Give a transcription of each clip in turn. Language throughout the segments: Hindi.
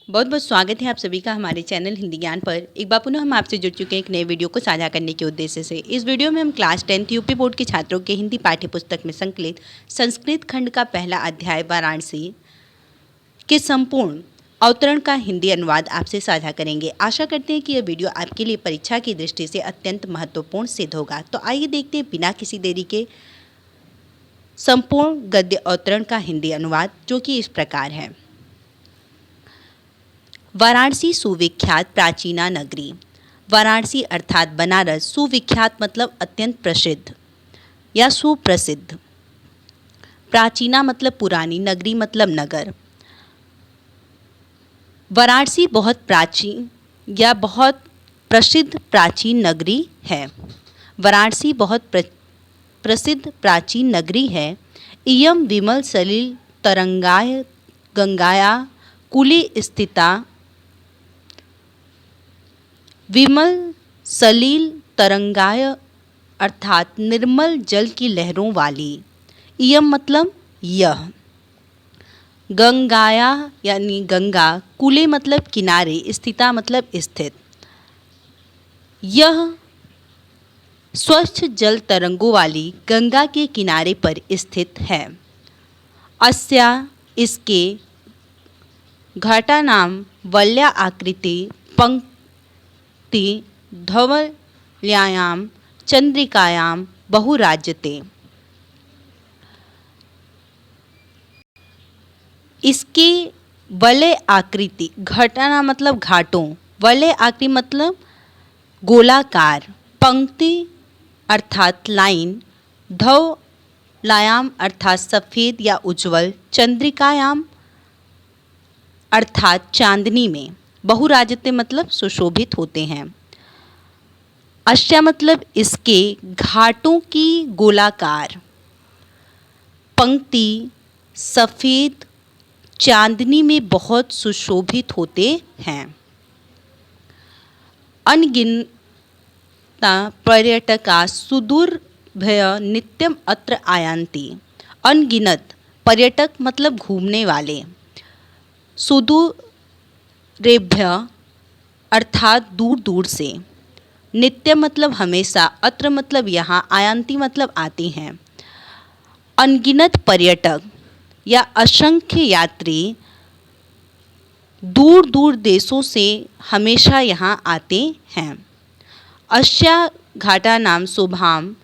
बहुत बहुत स्वागत है आप सभी का हमारे चैनल हिंदी ज्ञान पर। एक बार पुनः हम आपसे जुड़ चुके हैं एक नए वीडियो को साझा करने के उद्देश्य से। इस वीडियो में हम क्लास 10th यूपी बोर्ड के छात्रों के हिंदी पाठ्य पुस्तक में संकलित संस्कृत खंड का पहला अध्याय वाराणसी के संपूर्ण अवतरण का हिंदी अनुवाद आपसे साझा करेंगे। आशा करते हैं कि यह वीडियो आपके लिए परीक्षा की दृष्टि से अत्यंत महत्वपूर्ण सिद्ध होगा। तो आइए देखते हैं बिना किसी देरी के संपूर्ण गद्य अवतरण का हिंदी अनुवाद, जो कि इस प्रकार है। वाराणसी सुविख्यात प्राचीना नगरी। वाराणसी अर्थात बनारस सुविख्यात मतलब अत्यंत प्रसिद्ध या सुप्रसिद्ध। प्राचीना मतलब पुरानी, नगरी मतलब नगर। वाराणसी बहुत प्राचीन या बहुत प्रसिद्ध प्राचीन नगरी है। वाराणसी बहुत प्रसिद्ध प्राचीन नगरी है। इयं विमल सलिल तरंगाय गंगाया कूले स्थिता। विमल सलील तरंगाय अर्थात निर्मल जल की लहरों वाली। इयम मतलब यह। गंगाया यानी गंगा, कूले मतलब किनारे, स्थिता मतलब स्थित। यह स्वच्छ जल तरंगों वाली गंगा के किनारे पर स्थित है। अस्या इसके घाटा नाम वल्या आकृति पंक्ति धवल्यायां चंद्रिकायां बहुराज्यते। इसके वलय आकृति, घटना मतलब घाटों, वलय आकृति मतलब गोलाकार, पंक्ति अर्थात लाइन, धवलायाम अर्थात सफ़ेद या उज्ज्वल, चंद्रिकायाम अर्थात चांदनी में, बहुराज्यते मतलब सुशोभित होते हैं। अस्या मतलब इसके घाटों की गोलाकार, पंक्ति सफ़ेद चांदनी में बहुत सुशोभित होते हैं। अनगिनता पर्यटका सुदूरभय नित्यम अत्र आयान्ति। अनगिनत पर्यटक मतलब घूमने वाले, सुदूरेभ्य अर्थात दूर दूर से, नित्य मतलब हमेशा, अत्र मतलब यहाँ, आयान्ति मतलब आते हैं। अनगिनत पर्यटक या असंख्य यात्री दूर दूर देशों से हमेशा यहाँ आते हैं। अस्या घाटा नाम शोभाम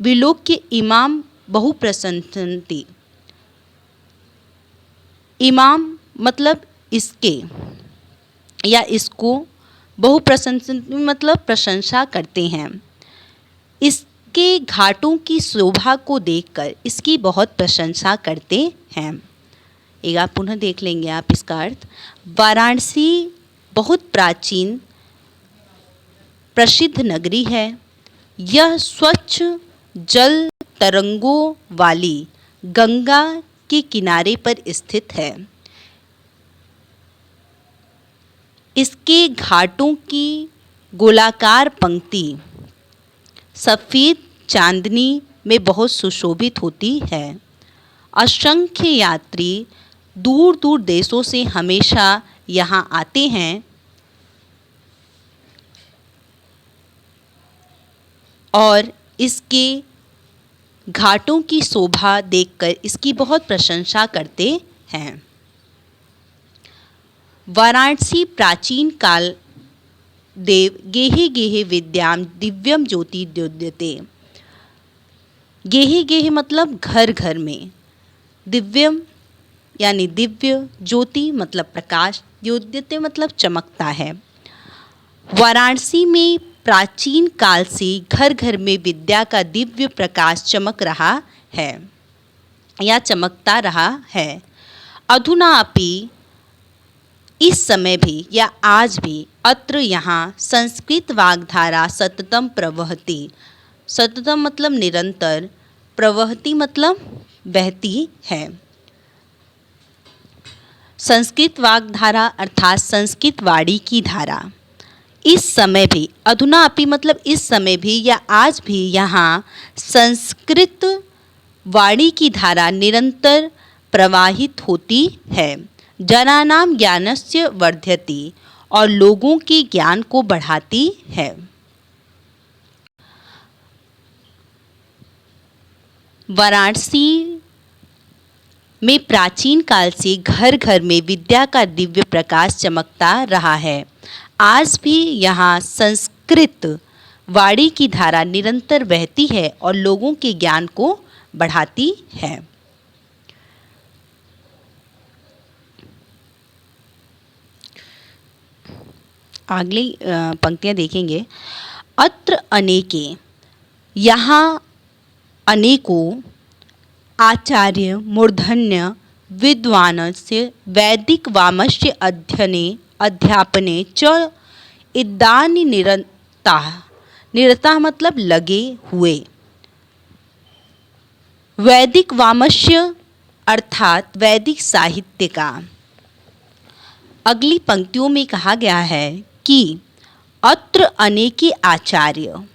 विलोक्य इमाम बहुप्रशंसन्ति। इमाम मतलब इसके या इसको, बहुप्रशंसन्ति मतलब प्रशंसा करते हैं। इसके घाटों की शोभा को देखकर इसकी बहुत प्रशंसा करते हैं। एक आप पुनः देख लेंगे आप इसका अर्थ। वाराणसी बहुत प्राचीन प्रसिद्ध नगरी है। यह स्वच्छ जल तरंगों वाली गंगा के किनारे पर स्थित है। इसके घाटों की गोलाकार पंक्ति सफ़ेद चांदनी में बहुत सुशोभित होती है। असंख्य यात्री दूर दूर देशों से हमेशा यहाँ आते हैं और इसके घाटों की शोभा देखकर इसकी बहुत प्रशंसा करते हैं। वाराणसी प्राचीन काल देव गेहे गेहे विद्याम दिव्यम ज्योति द्योत्यते। गेहे गेहे मतलब घर घर में, दिव्यम यानी दिव्य, ज्योति मतलब प्रकाश, द्योत्यते मतलब चमकता है। वाराणसी में प्राचीन काल से घर घर में विद्या का दिव्य प्रकाश चमक रहा है या चमकता रहा है। अधुना अपि इस समय भी या आज भी, अत्र यहाँ संस्कृत वाग्धारा सततम प्रवहति। सततम मतलब निरंतर, प्रवहति मतलब बहती है। संस्कृत वाग्धारा अर्थात संस्कृत वाणी की धारा। इस समय भी, अधुना अपि मतलब इस समय भी या आज भी यहाँ संस्कृत वाणी की धारा निरंतर प्रवाहित होती है। जनानां ज्ञानस्य वर्धयति और लोगों के ज्ञान को बढ़ाती है। वाराणसी में प्राचीन काल से घर घर में विद्या का दिव्य प्रकाश चमकता रहा है। आज भी यहाँ संस्कृत वाणी की धारा निरंतर बहती है और लोगों के ज्ञान को बढ़ाती है। अगली पंक्तियाँ देखेंगे। अत्र अनेके, यहाँ अनेकों आचार्य मूर्धन्य विद्वानस्य वैदिक वामस्य अध्ययने अध्यापने च इदानी निरता मतलब लगे हुए। वैदिक वामस्य अर्थात वैदिक साहित्य का। अगली पंक्तियों में कहा गया है कि अत्र अनेके आचार्य,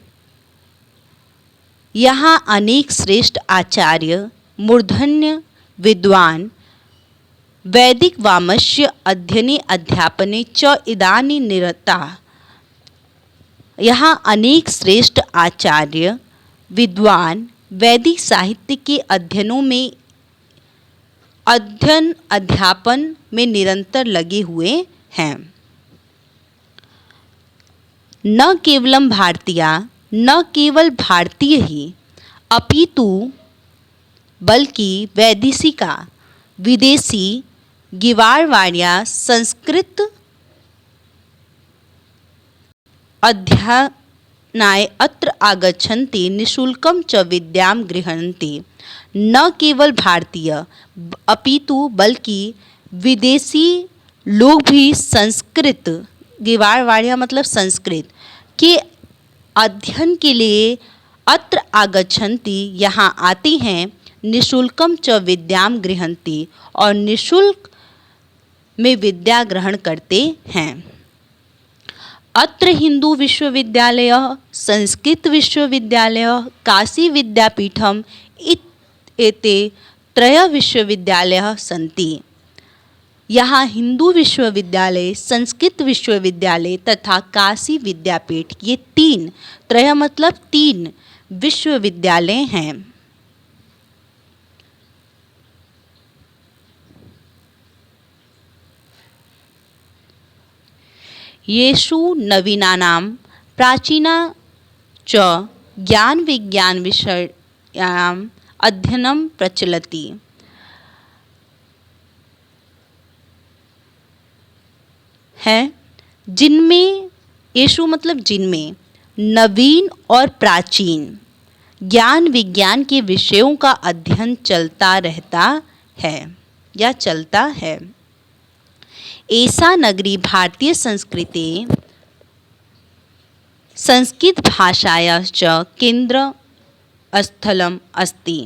यहाँ अनेक श्रेष्ठ आचार्य मूर्धन्य विद्वान वैदिक वामस्य अध्ययने अध्यापने च इदानी निरता, यहाँ अनेक श्रेष्ठ आचार्य विद्वान वैदिक साहित्य के अध्ययनों में अध्ययन अध्यापन में निरंतर लगे हुए हैं। न केवलम भारतीया, न केवल भारतीय ही अपितु बल्कि वैदेशिका विदेशी गिवारवाड़िया संस्कृत अध्ययनाय अत्र आगच्छन्ति निःशुल्कं च विद्यां गृह्णन्ति। न केवल भारतीय अपितु बल्कि विदेशी लोग भी संस्कृत, गिवारवाड़िया मतलब संस्कृत के अध्ययन के लिए अत्र आगच्छन्ति यहाँ आती हैं, निःशुल्कं च विद्यां गृह्णन्ति और निःशुल्क में विद्या ग्रहण करते हैं। अत्र हिंदू विश्वविद्यालयः, संस्कृत विश्वविद्यालयः, काशी विद्यापीठम् एते त्रयः विश्वविद्यालयाः सन्ति। यहाँ हिंदू विश्वविद्यालय, संस्कृत विश्वविद्यालय तथा काशी विद्यापीठ, ये तीन, त्रय मतलब तीन विश्वविद्यालय हैं। येषु नवीनानां प्राचीना च ज्ञान विज्ञान विषयाणाम् अध्ययनं प्रचलति। है जिनमें, येषु मतलब जिनमें, नवीन और प्राचीन ज्ञान विज्ञान के विषयों का अध्ययन चलता रहता है या चलता है। एषा नगरी भारतीय संस्कृते संस्कृत भाषायाः च केंद्रस्थलम् अस्ति।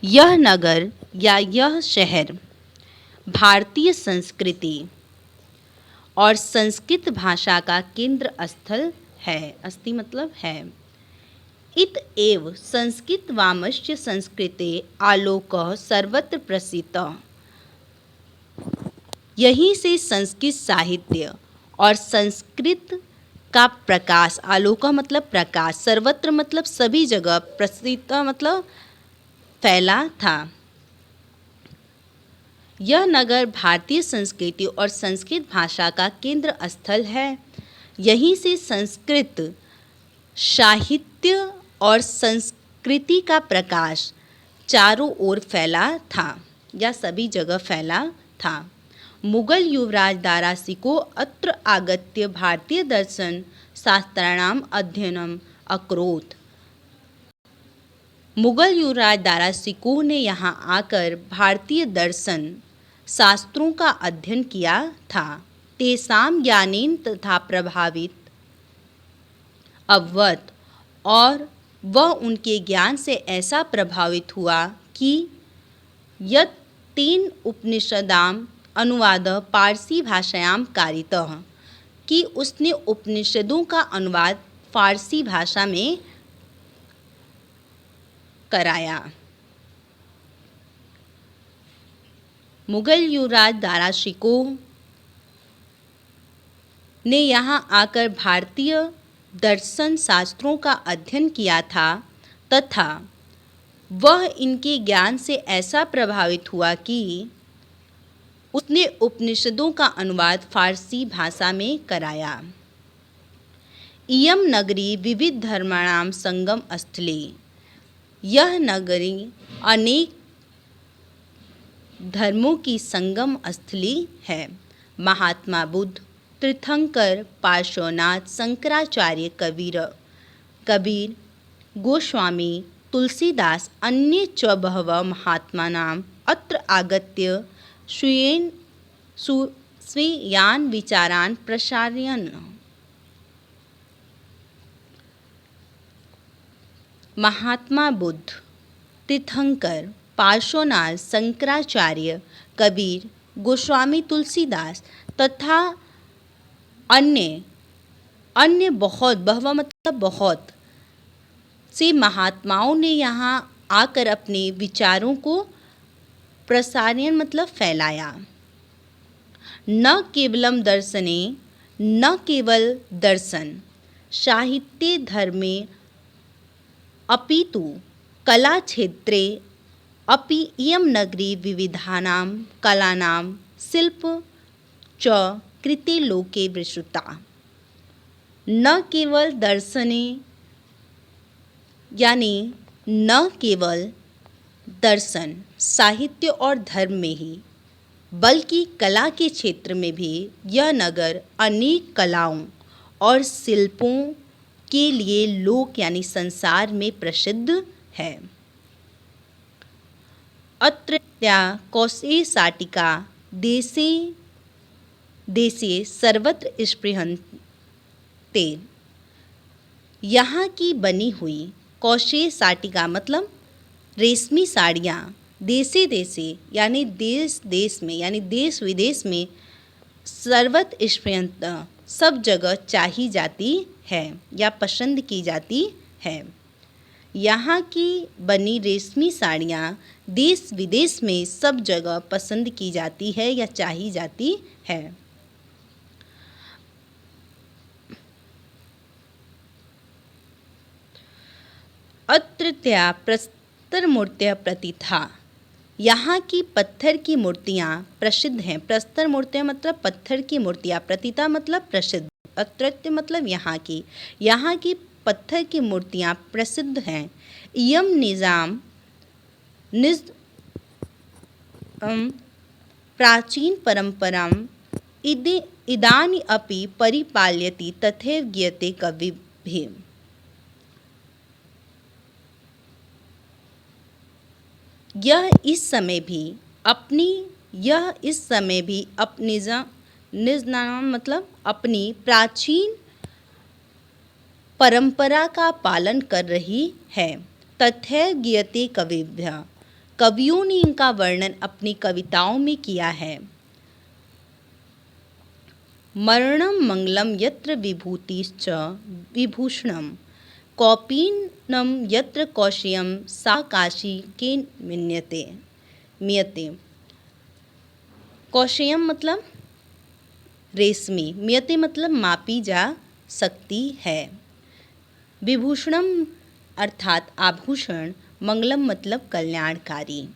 यह नगर या यह शहर भारतीय संस्कृति और संस्कृत भाषा का केंद्र स्थल है। अस्ति मतलब है। इत एव संस्कृत वामस्य संस्कृते आलोकः सर्वत्र प्रसिद्धः। यहीं से संस्कृत साहित्य और संस्कृत का प्रकाश, आलोक मतलब प्रकाश, सर्वत्र मतलब सभी जगह, प्रसिद्ध मतलब फैला था। यह नगर भारतीय संस्कृति और संस्कृत भाषा का केंद्र स्थल है। यहीं से संस्कृत साहित्य और संस्कृति का प्रकाश चारों ओर फैला था या सभी जगह फैला था। मुगल युवराज दारा सिको अत्र आगत्य भारतीय दर्शन शास्त्राणाम अध्ययनम अकरोत्। मुगल युवराज दारा सिको ने यहाँ आकर भारतीय दर्शन शास्त्रों का अध्ययन किया था। तेसाम ज्ञानेन तथा प्रभावित अभवत्, और वह उनके ज्ञान से ऐसा प्रभावित हुआ कि यत् तेन उपनिषदाम अनुवाद पारसी भाषायाम कारितः, कि उसने उपनिषदों का अनुवाद फारसी भाषा में कराया। मुगल युवराज दारा शिकोह ने यहाँ आकर भारतीय दर्शन शास्त्रों का अध्ययन किया था तथा वह इनके ज्ञान से ऐसा प्रभावित हुआ कि उसने उपनिषदों का अनुवाद फारसी भाषा में कराया। इयम नगरी विविध धर्माणाम संगम स्थले, यह नगरी अनेक धर्मों की संगम स्थली है। महात्मा बुद्ध, तीर्थंकर, पार्श्वनाथ, शंकराचार्य, कबीर, गोस्वामी, तुलसीदास, अन्ये च बहवः महात्मानाम् अत्र आगत्य स्वीयान् विचारान् प्रसारयन्। महात्मा बुद्ध, तीर्थंकर, पार्श्वनाथ, शंकराचार्य, कबीर, गोस्वामी, तुलसीदास तथा अन्य बहुत, बहवा मतलब बहुत से महात्माओं ने यहाँ आकर अपने विचारों को प्रसारण मतलब फैलाया। न केवलम दर्शने, न केवल दर्शन साहित्ये धर्मे अपितु कला क्षेत्रे अपि इयं नगरी विविधानां कलानां शिल्प च कृते लोके विश्रुता। न केवल दर्शने यानी न केवल दर्शन, साहित्य और धर्म में ही बल्कि कला के क्षेत्र में भी यह नगर अनेक कलाओं और शिल्पों के लिए लोक यानी संसार में प्रसिद्ध है। अत्र कौशे शाटिका देशे देशे सर्वत्र स्पृहन्ते, यहाँ की बनी हुई कौशे शाटिका मतलब रेशमी साड़ियाँ देशे देशे यानी देश देश में यानी देश विदेश में सर्वत्र स्पृहन्त सब जगह चाही जाती है या पसंद की जाती है। यहाँ की बनी रेशमी साड़ियाँ देश विदेश में सब जगह पसंद की जाती है या चाही जाती है। अत्रत्या प्रस्तर मूर्तियाँ प्रतिथा, यहाँ की पत्थर की मूर्तियाँ प्रसिद्ध हैं। प्रस्तर मूर्तियाँ मतलब पत्थर की मूर्तियाँ, प्रतिथा मतलब प्रसिद्ध, अत्रत्य मतलब यहाँ की पत्थर की मूर्तियाँ प्रसिद्ध हैं। इयम निज प्राचीन परंपरां इदानी अपि परिपाल्यति तथैव ज्ञायते कविभिः। यह इस समय भी अपनी निज नाम मतलब अपनी प्राचीन परंपरा का पालन कर रही है। तथैव ज्ञायते कविभ्यः, कवियों ने इनका वर्णन अपनी कविताओं में किया है। मरणं मंगलम यत्र विभूतिश्च विभूषणम्, कौपीनम यत्र कौशेयम सा काशी के मियते। कौशेयम मतलब रेशमी, मियते मतलब मापी जा सकती है। विभूषणम अर्थात आभूषण, मंगलम मतलब कल्याणकारी।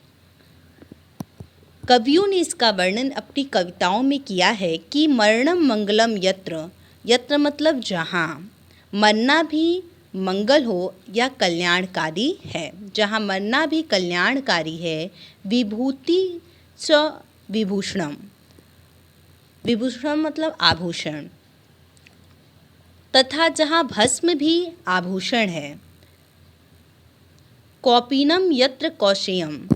कवियों ने इसका वर्णन अपनी कविताओं में किया है कि मरणम मंगलम यत्र मतलब जहाँ, मरना भी मंगल हो या कल्याणकारी है, जहाँ मरना भी कल्याणकारी है। विभूति च विभूषणम, विभूषण मतलब आभूषण, तथा जहाँ भस्म भी आभूषण है। कौपीनम यत्र कौशेयम,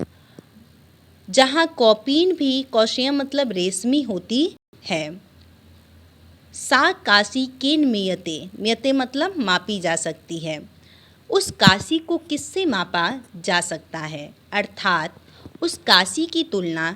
जहाँ कौपीन भी, कौशेयम मतलब रेशमी होती है। सा काशी केन मियते मतलब मापी जा सकती है। उस काशी को किससे मापा जा सकता है, अर्थात उस काशी की तुलना